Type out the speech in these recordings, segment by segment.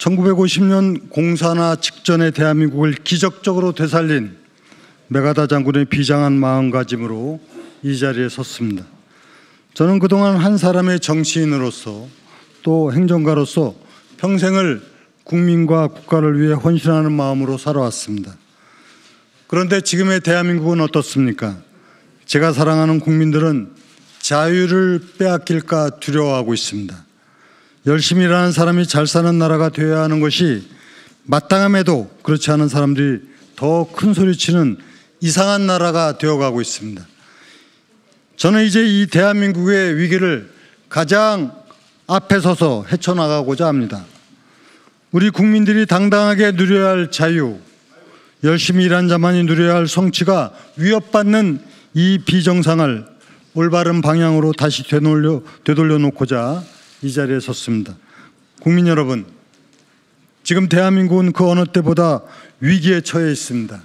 1950년 공산화 직전의 대한민국을 기적적으로 되살린 메가다 장군의 비장한 마음가짐으로 이 자리에 섰습니다. 저는 그동안 한 사람의 정치인으로서 또 행정가로서 평생을 국민과 국가를 위해 헌신하는 마음으로 살아왔습니다. 그런데 지금의 대한민국은 어떻습니까? 제가 사랑하는 국민들은 자유를 빼앗길까 두려워하고 있습니다. 열심히 일하는 사람이 잘 사는 나라가 되어야 하는 것이 마땅함에도 그렇지 않은 사람들이 더 큰 소리치는 이상한 나라가 되어가고 있습니다. 저는 이제 이 대한민국의 위기를 가장 앞에 서서 헤쳐나가고자 합니다. 우리 국민들이 당당하게 누려야 할 자유, 열심히 일한 자만이 누려야 할 성취가 위협받는 이 비정상을 올바른 방향으로 다시 되돌려 놓고자 이 자리에 섰습니다. 국민 여러분, 지금 대한민국은 그 어느 때보다 위기에 처해 있습니다.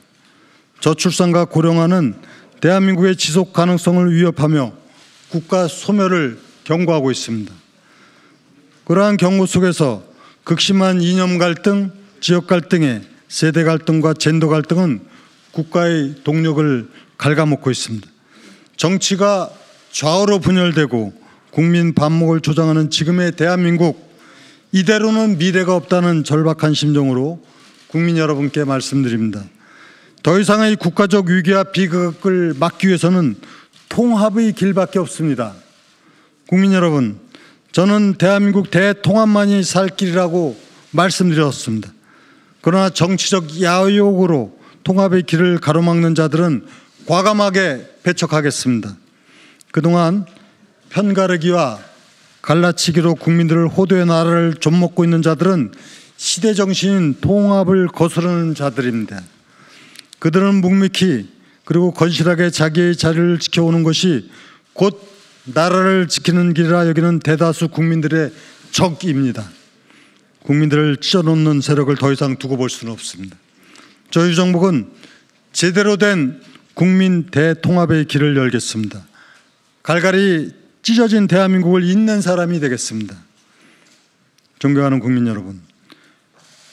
저출산과 고령화는 대한민국의 지속 가능성을 위협하며 국가 소멸을 경고하고 있습니다. 그러한 경고 속에서 극심한 이념 갈등, 지역 갈등의 세대 갈등과 젠더 갈등은 국가의 동력을 갉아먹고 있습니다. 정치가 좌우로 분열되고 국민 반목을 조장하는 지금의 대한민국, 이대로는 미래가 없다는 절박한 심정으로 국민 여러분께 말씀드립니다. 더 이상의 국가적 위기와 비극을 막기 위해서는 통합의 길밖에 없습니다. 국민 여러분, 저는 대한민국 대통합만이 살 길이라고 말씀드렸습니다. 그러나 정치적 야욕으로 통합의 길을 가로막는 자들은 과감하게 배척하겠습니다. 그동안 편가르기와 갈라치기로 국민들을 호도의 나라를 좀먹고 있는 자들은 시대정신인 통합을 거스르는 자들입니다. 그들은 묵묵히 그리고 건실하게 자기의 자리를 지켜오는 것이 곧 나라를 지키는 길이라 여기는 대다수 국민들의 적입니다. 국민들을 찢어놓는 세력을 더 이상 두고 볼 수는 없습니다. 저희 정부는 제대로 된 국민 대통합의 길을 열겠습니다. 갈갈이 찢어진 대한민국을 잇는 사람이 되겠습니다. 존경하는 국민 여러분,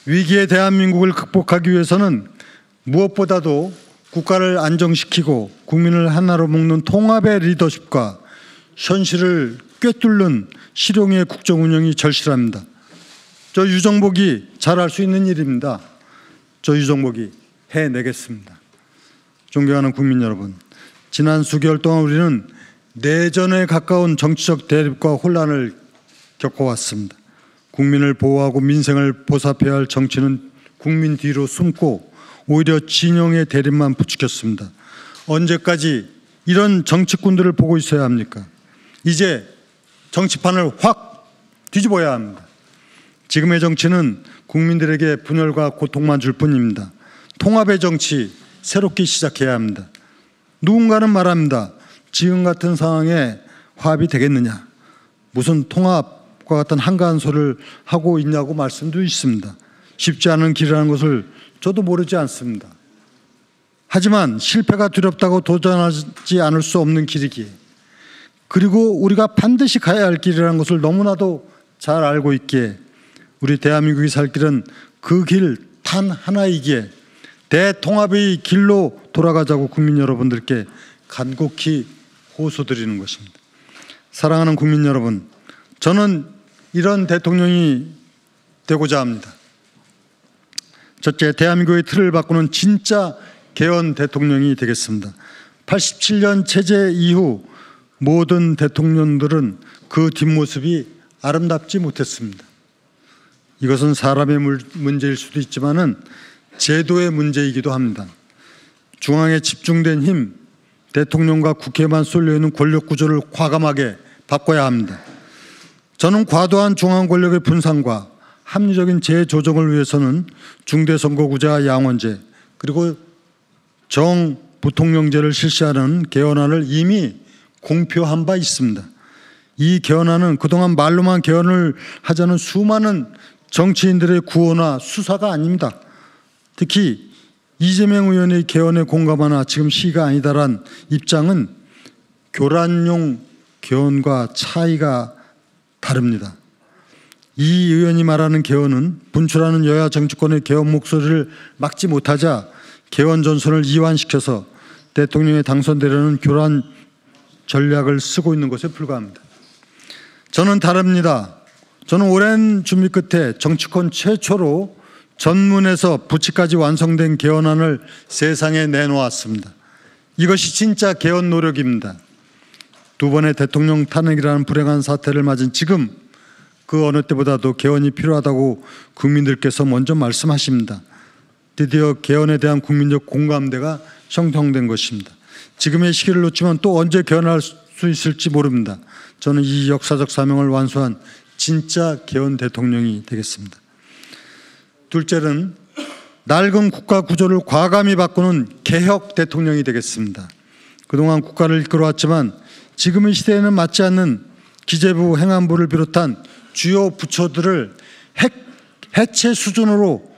위기의 대한민국을 극복하기 위해서는 무엇보다도 국가를 안정시키고 국민을 하나로 묶는 통합의 리더십과 현실을 꿰뚫는 실용의 국정 운영이 절실합니다. 저 유정복이 잘할 수 있는 일입니다. 저 유정복이 해내겠습니다. 존경하는 국민 여러분, 지난 수개월 동안 우리는 내전에 가까운 정치적 대립과 혼란을 겪어왔습니다. 국민을 보호하고 민생을 보살펴야 할 정치는 국민 뒤로 숨고 오히려 진영의 대립만 부추겼습니다. 언제까지 이런 정치꾼들을 보고 있어야 합니까? 이제 정치판을 확 뒤집어야 합니다. 지금의 정치는 국민들에게 분열과 고통만 줄 뿐입니다. 통합의 정치 새롭게 시작해야 합니다. 누군가는 말합니다. 지금 같은 상황에 화합이 되겠느냐, 무슨 통합과 같은 한가한 소리를 하고 있냐고 말씀도 있습니다. 쉽지 않은 길이라는 것을 저도 모르지 않습니다. 하지만 실패가 두렵다고 도전하지 않을 수 없는 길이기에, 그리고 우리가 반드시 가야 할 길이라는 것을 너무나도 잘 알고 있기에 우리 대한민국이 살 길은 그 길 단 하나이기에 대통합의 길로 돌아가자고 국민 여러분들께 간곡히 호소드리는 것입니다. 사랑하는 국민 여러분, 저는 이런 대통령이 되고자 합니다. 첫째, 대한민국의 틀을 바꾸는 진짜 개헌 대통령이 되겠습니다. 87년 체제 이후 모든 대통령들은 그 뒷모습이 아름답지 못했습니다. 이것은 사람의 문제일 수도 있지만은 제도의 문제이기도 합니다. 중앙에 집중된 힘, 대통령과 국회만 쏠려있는 권력 구조를 과감하게 바꿔야 합니다. 저는 과도한 중앙 권력의 분산과 합리적인 재조정을 위해서는 중대선거구제와 양원제 그리고 정부통령제를 실시하는 개헌안을 이미 공표한 바 있습니다. 이 개헌안은 그동안 말로만 개헌을 하자는 수많은 정치인들의 구호나 수사가 아닙니다. 특히 이재명 의원의 개헌에 공감하나 지금 시기가 아니다란 입장은 교란용 개헌과 차이가 다릅니다. 이 의원이 말하는 개헌은 분출하는 여야 정치권의 개헌 목소리를 막지 못하자 개헌 전선을 이완시켜서 대통령에 당선되려는 교란 전략을 쓰고 있는 것에 불과합니다. 저는 다릅니다. 저는 오랜 준비 끝에 정치권 최초로 전문에서 부치까지 완성된 개헌안을 세상에 내놓았습니다. 이것이 진짜 개헌 노력입니다. 두 번의 대통령 탄핵이라는 불행한 사태를 맞은 지금 그 어느 때보다도 개헌이 필요하다고 국민들께서 먼저 말씀하십니다. 드디어 개헌에 대한 국민적 공감대가 형성된 것입니다. 지금의 시기를 놓치면 또 언제 개헌할 수 있을지 모릅니다. 저는 이 역사적 사명을 완수한 진짜 개헌 대통령이 되겠습니다. 둘째는 낡은 국가 구조를 과감히 바꾸는 개혁 대통령이 되겠습니다. 그동안 국가를 이끌어왔지만 지금의 시대에는 맞지 않는 기재부, 행안부를 비롯한 주요 부처들을 해체 수준으로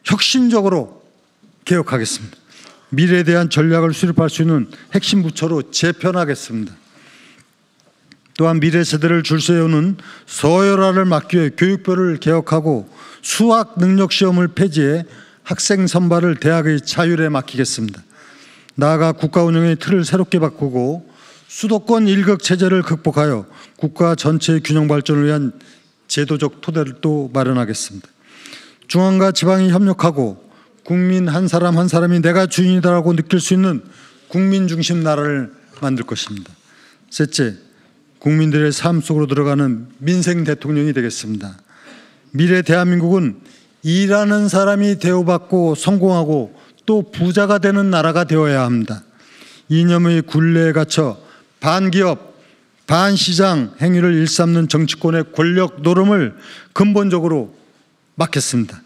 혁신적으로 개혁하겠습니다. 미래에 대한 전략을 수립할 수 있는 핵심 부처로 재편하겠습니다. 또한 미래 세대를 줄 세우는 서열화를 막기 위해 교육부를 개혁하고 수학 능력 시험을 폐지해 학생 선발을 대학의 자율에 맡기겠습니다. 나아가 국가 운영의 틀을 새롭게 바꾸고 수도권 일극 체제를 극복하여 국가 전체의 균형 발전을 위한 제도적 토대를 또 마련하겠습니다. 중앙과 지방이 협력하고 국민 한 사람 한 사람이 내가 주인이다라고 느낄 수 있는 국민 중심 나라를 만들 것입니다. 셋째, 국민들의 삶 속으로 들어가는 민생 대통령이 되겠습니다. 미래 대한민국은 일하는 사람이 대우받고 성공하고 또 부자가 되는 나라가 되어야 합니다. 이념의 굴레에 갇혀 반기업, 반시장 행위를 일삼는 정치권의 권력 노름을 근본적으로 막겠습니다.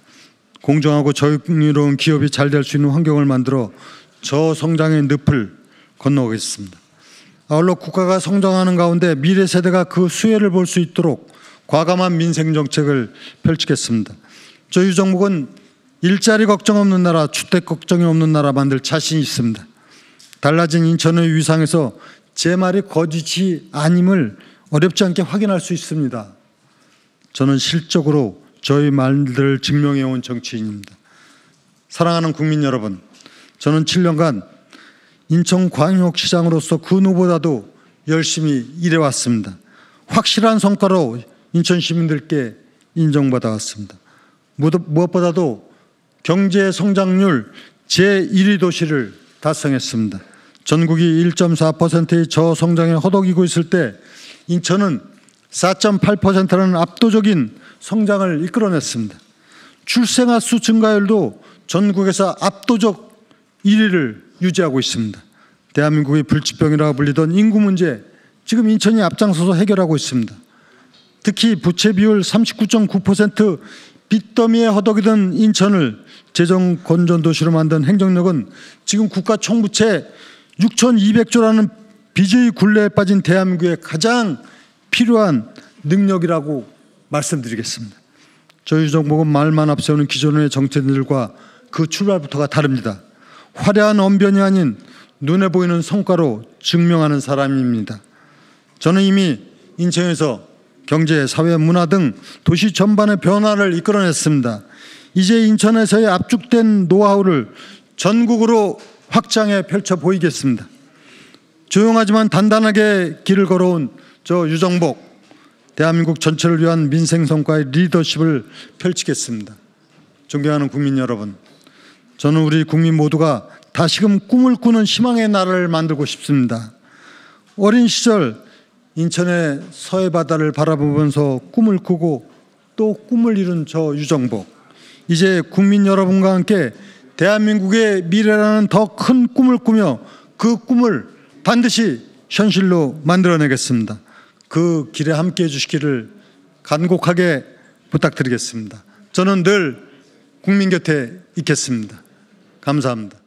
공정하고 정의로운 기업이 잘 될 수 있는 환경을 만들어 저성장의 늪을 건너가겠습니다. 아울러 국가가 성장하는 가운데 미래 세대가 그 수혜를 볼 수 있도록 과감한 민생 정책을 펼치겠습니다. 저희 정부는 일자리 걱정 없는 나라, 주택 걱정이 없는 나라 만들 자신이 있습니다. 달라진 인천의 위상에서 제 말이 거짓이 아님을 어렵지 않게 확인할 수 있습니다. 저는 실적으로 저희 말들을 증명해온 정치인입니다. 사랑하는 국민 여러분, 저는 7년간 인천광역시장으로서 그 누구보다도 열심히 일해왔습니다. 확실한 성과로 인천 시민들께 인정받아왔습니다. 무엇보다도 경제 성장률 제1위 도시를 달성했습니다. 전국이 1.4%의 저성장에 허덕이고 있을 때 인천은 4.8%라는 압도적인 성장을 이끌어냈습니다. 출생아 수 증가율도 전국에서 압도적 1위를 유지하고 있습니다. 대한민국의 불치병이라고 불리던 인구 문제, 지금 인천이 앞장서서 해결하고 있습니다. 특히 부채 비율 39.9% 빚더미에 허덕이던 인천을 재정 건전 도시로 만든 행정력은 지금 국가 총부채 6,200조라는 빚의 굴레에 빠진 대한민국에 가장 필요한 능력이라고 말씀드리겠습니다. 저희 정부는 말만 앞세우는 기존의 정책들과 그 출발부터가 다릅니다. 화려한 언변이 아닌 눈에 보이는 성과로 증명하는 사람입니다. 저는 이미 인천에서 경제, 사회, 문화 등 도시 전반의 변화를 이끌어냈습니다. 이제 인천에서의 압축된 노하우를 전국으로 확장해 펼쳐 보이겠습니다. 조용하지만 단단하게 길을 걸어온 저 유정복, 대한민국 전체를 위한 민생 성과의 리더십을 펼치겠습니다. 존경하는 국민 여러분, 저는 우리 국민 모두가 다시금 꿈을 꾸는 희망의 나라를 만들고 싶습니다. 어린 시절 인천의 서해 바다를 바라보면서 꿈을 꾸고 또 꿈을 이룬 저 유정복, 이제 국민 여러분과 함께 대한민국의 미래라는 더 큰 꿈을 꾸며 그 꿈을 반드시 현실로 만들어내겠습니다. 그 길에 함께해 주시기를 간곡하게 부탁드리겠습니다. 저는 늘 국민 곁에 있겠습니다. 감사합니다.